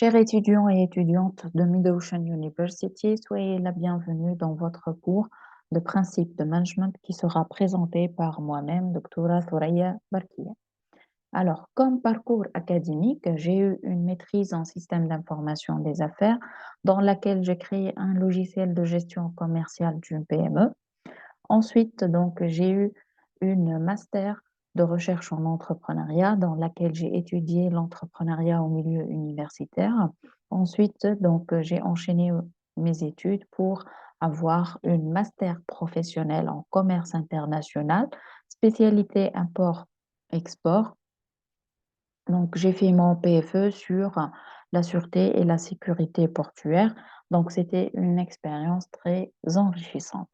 Chers étudiants et étudiantes de Mid-Ocean University, soyez la bienvenue dans votre cours de principe de management qui sera présenté par moi-même, Dr. Thoraya Barkia. Alors, comme parcours académique, j'ai eu une maîtrise en système d'information des affaires dans laquelle j'ai créé un logiciel de gestion commerciale d'une PME. Ensuite, donc, j'ai eu une master de recherche en entrepreneuriat dans laquelle j'ai étudié l'entrepreneuriat au milieu universitaire. Ensuite, donc, j'ai enchaîné mes études pour avoir une master professionnelle en commerce international, spécialité import-export. Donc, j'ai fait mon PFE sur la sûreté et la sécurité portuaire. Donc, c'était une expérience très enrichissante.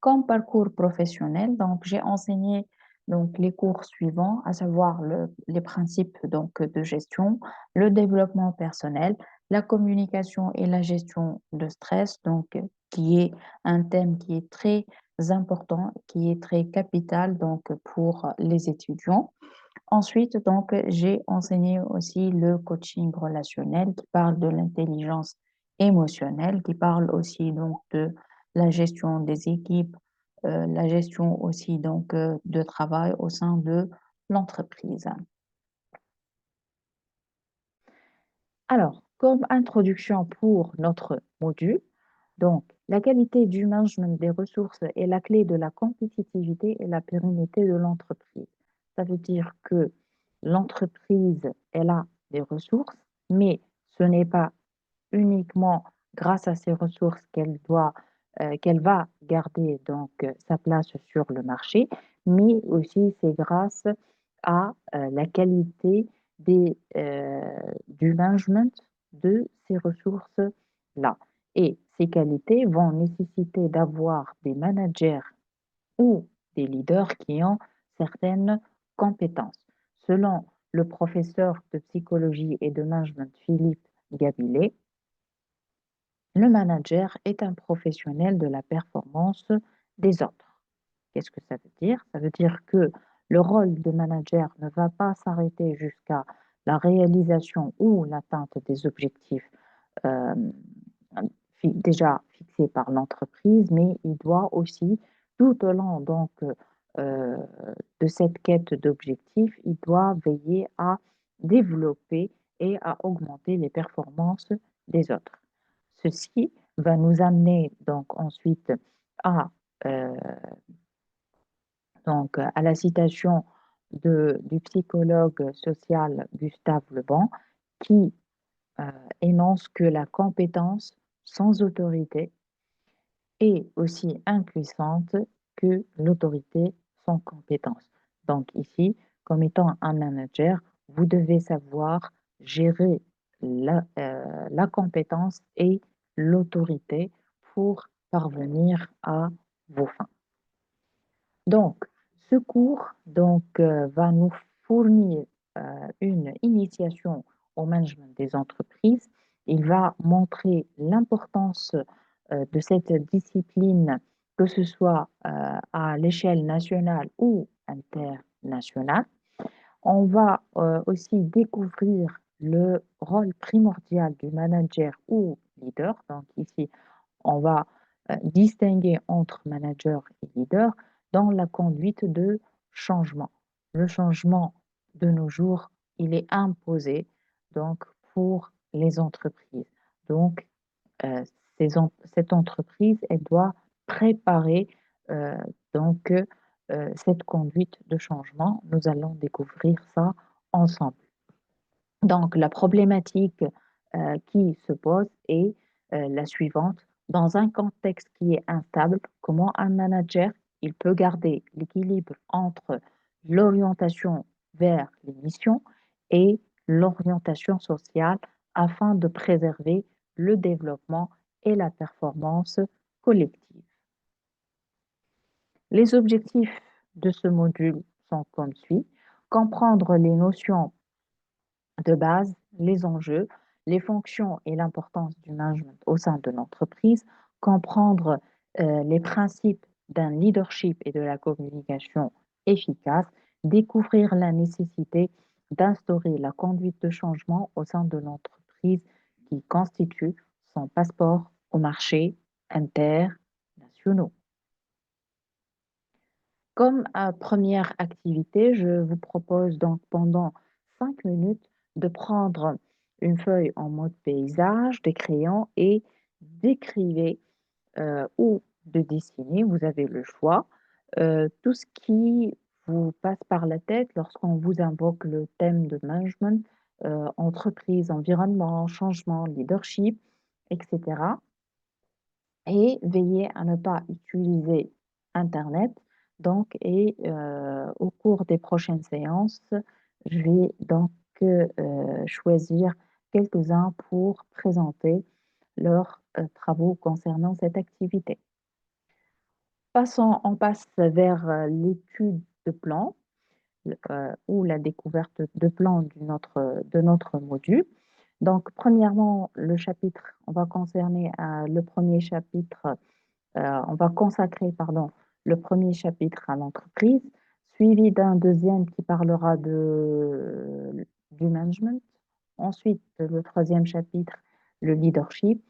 Comme parcours professionnel, donc j'ai enseigné donc les cours suivants, à savoir les principes donc de gestion, le développement personnel, la communication et la gestion de stress, donc qui est un thème qui est très important, qui est très capital donc pour les étudiants. Ensuite, donc j'ai enseigné aussi le coaching relationnel qui parle de l'intelligence émotionnelle, qui parle aussi donc de la gestion des équipes, la gestion aussi donc de travail au sein de l'entreprise. Alors, comme introduction pour notre module, donc la qualité du management des ressources est la clé de la compétitivité et la pérennité de l'entreprise. Ça veut dire que l'entreprise, elle a des ressources, mais ce n'est pas uniquement grâce à ces ressources qu'elle va garder donc sa place sur le marché, mais aussi c'est grâce à la qualité du management de ces ressources-là. Et ces qualités vont nécessiter d'avoir des managers ou des leaders qui ont certaines compétences. Selon le professeur de psychologie et de management Philippe Gabillet, le manager est un professionnel de la performance des autres. Qu'est-ce que ça veut dire? Ça veut dire que le rôle de manager ne va pas s'arrêter jusqu'à la réalisation ou l'atteinte des objectifs euh, déjà fixés par l'entreprise, mais il doit aussi, tout au long donc, euh, de cette quête d'objectifs, il doit veiller à développer et à augmenter les performances des autres. Ceci va nous amener donc ensuite à, euh, à la citation du psychologue social Gustave Le Bon qui euh, énonce que la compétence sans autorité est aussi impuissante que l'autorité sans compétence. Donc ici, comme étant un manager, vous devez savoir gérer la compétence et l'autorité pour parvenir à vos fins. Donc, ce cours va nous fournir une initiation au management des entreprises. Il va montrer l'importance de cette discipline, que ce soit à l'échelle nationale ou internationale. On va aussi découvrir le rôle primordial du manager ou leader. Donc ici, on va distinguer entre manager et leader dans la conduite de changement. Le changement de nos jours, il est imposé donc pour les entreprises. Donc, euh, cette entreprise, elle doit préparer euh, donc cette conduite de changement. Nous allons découvrir ça ensemble. Donc, la problématique qui se pose est la suivante. Dans un contexte qui est instable, comment un manager il peut garder l'équilibre entre l'orientation vers les missions et l'orientation sociale afin de préserver le développement et la performance collective. Les objectifs de ce module sont comme suit. Comprendre les notions de base, les enjeux, les fonctions et l'importance du management au sein de l'entreprise, comprendre les principes d'un leadership et de la communication efficace, découvrir la nécessité d'instaurer la conduite de changement au sein de l'entreprise. l'entreprise qui constitue son passeport au marché internationaux. Comme première activité, je vous propose donc pendant 5 minutes de prendre une feuille en mode paysage, des crayons et d'écrire ou de dessiner, vous avez le choix, tout ce qui vous passe par la tête lorsqu'on vous invoque le thème de management, entreprise, environnement, changement, leadership, etc. Et veillez à ne pas utiliser internet. Donc, et au cours des prochaines séances, je vais donc choisir quelques-uns pour présenter leurs travaux concernant cette activité. On passe vers l'étude de plan ou la découverte de plan de notre module. Donc, premièrement, on va concerner le premier chapitre, on va consacrer, pardon, le premier chapitre à l'entreprise, suivi d'un deuxième qui parlera du management. Ensuite, le troisième chapitre, le leadership,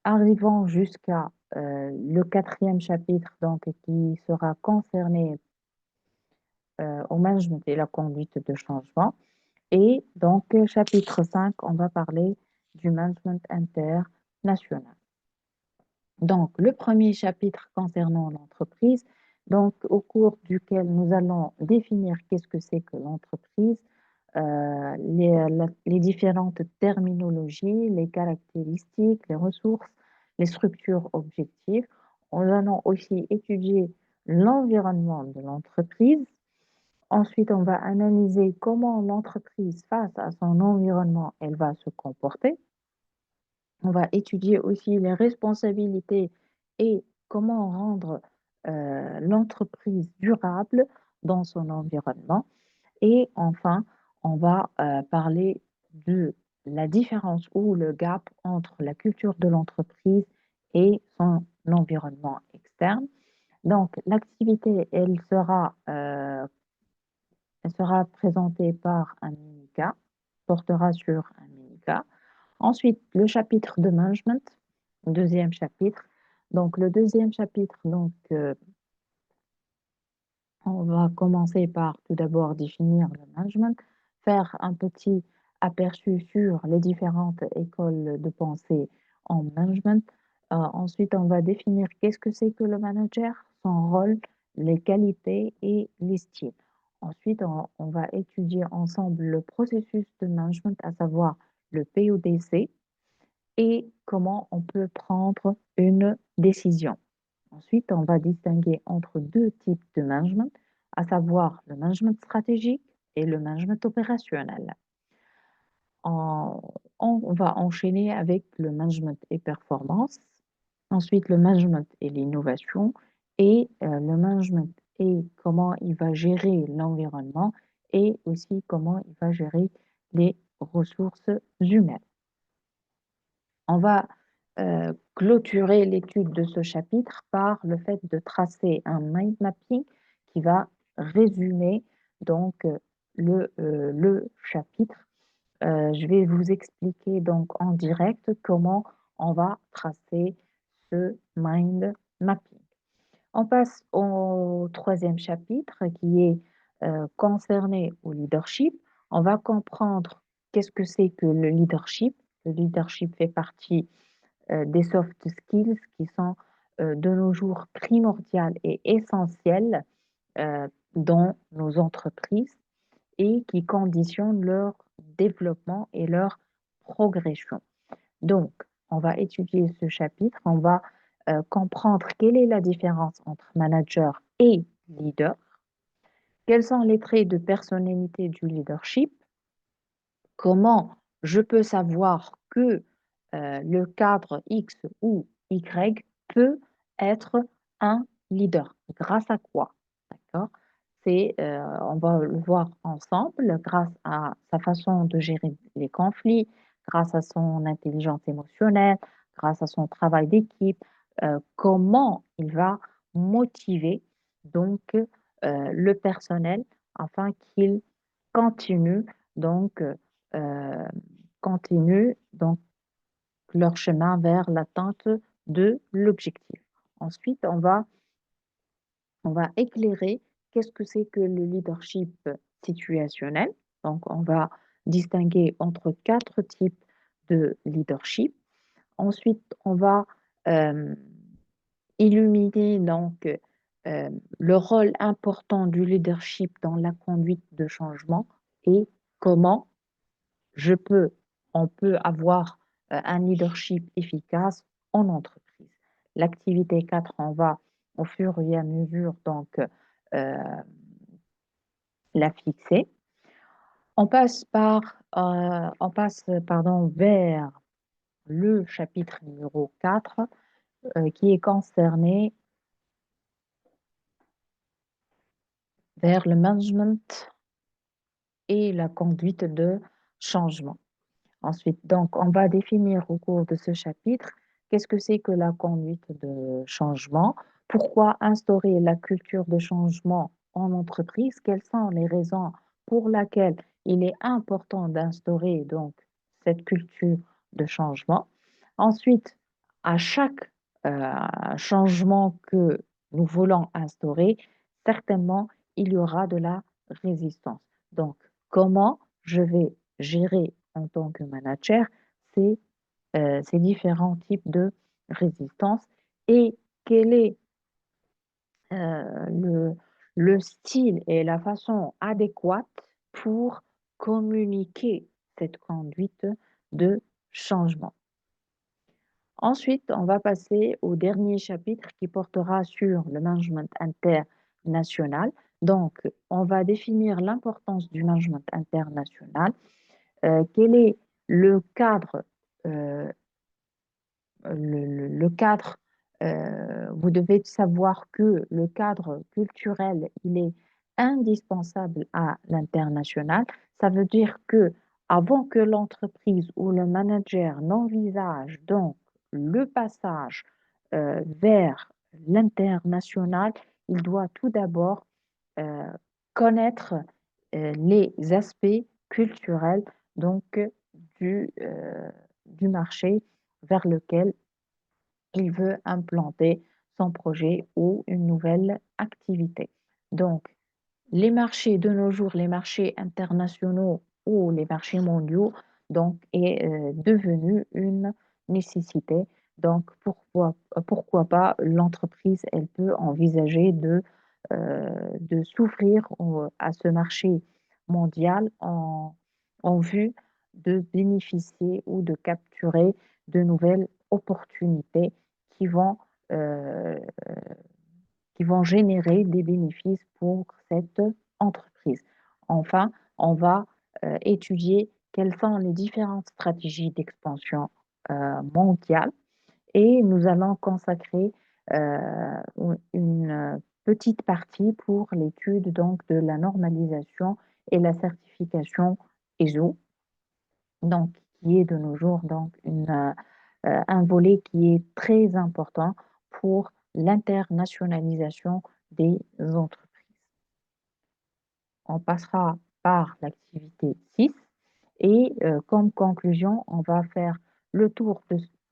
arrivant jusqu'à le quatrième chapitre, donc, qui sera concerné au management et la conduite de changement. Et donc, chapitre 5, on va parler du management international. Donc, le premier chapitre concernant l'entreprise, donc au cours duquel nous allons définir qu'est-ce que c'est que l'entreprise, les différentes terminologies, les caractéristiques, les ressources, les structures objectives. Nous allons aussi étudier l'environnement de l'entreprise. Ensuite, on va analyser comment l'entreprise, face à son environnement, elle va se comporter. On va étudier aussi les responsabilités et comment rendre l'entreprise durable dans son environnement. Et enfin, on va parler de la différence ou le gap entre la culture de l'entreprise et son environnement externe. Donc, l'activité, elle sera présentée par un mini-cas, portera sur un mini-cas. Ensuite, le chapitre de management, deuxième chapitre. Donc, le deuxième chapitre, donc, on va commencer par tout d'abord définir le management, faire un petit aperçu sur les différentes écoles de pensée en management. Ensuite, on va définir qu'est-ce que c'est que le manager, son rôle, les qualités et les styles. Ensuite, on va étudier ensemble le processus de management, à savoir le PODC et comment on peut prendre une décision. Ensuite, on va distinguer entre deux types de management, à savoir le management stratégique et le management opérationnel. On, on va enchaîner avec le management et performance, ensuite le management et l'innovation, et le management et comment il va gérer l'environnement et aussi comment il va gérer les ressources humaines. On va clôturer l'étude de ce chapitre par le fait de tracer un mind mapping qui va résumer donc le chapitre. Je vais vous expliquer donc en direct comment on va tracer ce mind mapping. On passe au troisième chapitre qui est concerné au leadership. On va comprendre qu'est-ce que c'est que le leadership. Le leadership fait partie des soft skills qui sont de nos jours primordiales et essentielles dans nos entreprises et qui conditionnent leur développement et leur progression. Donc, on va étudier ce chapitre, on va comprendre quelle est la différence entre manager et leader, quels sont les traits de personnalité du leadership, comment je peux savoir que le cadre X ou Y peut être un leader. Grâce à quoi? D'accord? On va le voir ensemble grâce à sa façon de gérer les conflits, grâce à son intelligence émotionnelle, grâce à son travail d'équipe, comment il va motiver donc le personnel afin qu'il continue donc continuent donc leur chemin vers l'atteinte de l'objectif. Ensuite, on va éclairer qu'est-ce que c'est que le leadership situationnel. Donc, on va distinguer entre quatre types de leadership. Ensuite, on va euh, illuminer donc le rôle important du leadership dans la conduite de changement et comment je peux, on peut avoir un leadership efficace en entreprise. L'activité 4, on va au fur et à mesure donc la fixer. On passe vers le chapitre numéro 4 qui est concerné vers le management et la conduite de changement. Ensuite, donc, on va définir au cours de ce chapitre qu'est-ce que c'est que la conduite de changement, pourquoi instaurer la culture de changement en entreprise, quelles sont les raisons pour lesquelles il est important d'instaurer donc cette culture de changement. Ensuite, à chaque changement que nous voulons instaurer, certainement, il y aura de la résistance. Donc, comment je vais gérer en tant que manager ces différents types de résistance et quel est le style et la façon adéquate pour communiquer cette conduite de changement. Ensuite, on va passer au dernier chapitre qui portera sur le management international. Donc, on va définir l'importance du management international, quel est le cadre, euh, le cadre, vous devez savoir que le cadre culturel, il est indispensable à l'international. Ça veut dire que avant que l'entreprise ou le manager n'envisage donc le passage vers l'international, il doit tout d'abord euh, connaître les aspects culturels donc du, euh, du marché vers lequel il veut implanter son projet ou une nouvelle activité. Donc, les marchés de nos jours, les marchés internationaux ou les marchés mondiaux, donc, est devenu une nécessité. Donc, pourquoi pas l'entreprise, elle peut envisager de s'ouvrir à ce marché mondial en vue de bénéficier ou de capturer de nouvelles opportunités qui vont, euh, qui vont générer des bénéfices pour cette entreprise. Enfin, on va étudier quelles sont les différentes stratégies d'expansion mondiale et nous allons consacrer une petite partie pour l'étude donc de la normalisation et la certification ISO, donc qui est de nos jours donc un volet qui est très important pour l'internationalisation des entreprises. On passera par l'activité 6 et comme conclusion, on va faire le tour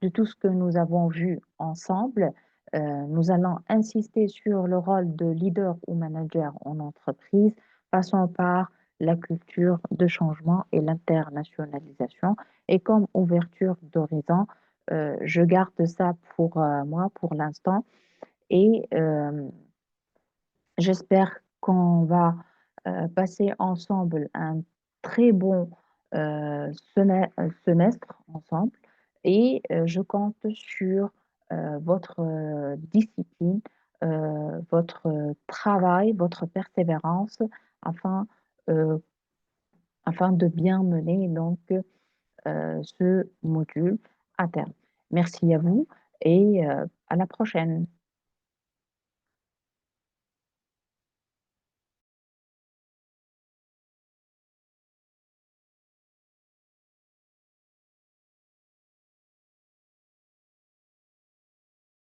de tout ce que nous avons vu ensemble. Nous allons insister sur le rôle de leader ou manager en entreprise, passant par la culture de changement et l'internationalisation. Et comme ouverture d'horizon, je garde ça pour moi pour l'instant et j'espère qu'on va passer ensemble un très bon semestre ensemble et je compte sur votre discipline, votre travail, votre persévérance afin, euh, afin de bien mener donc ce module à terme. Merci à vous et à la prochaine.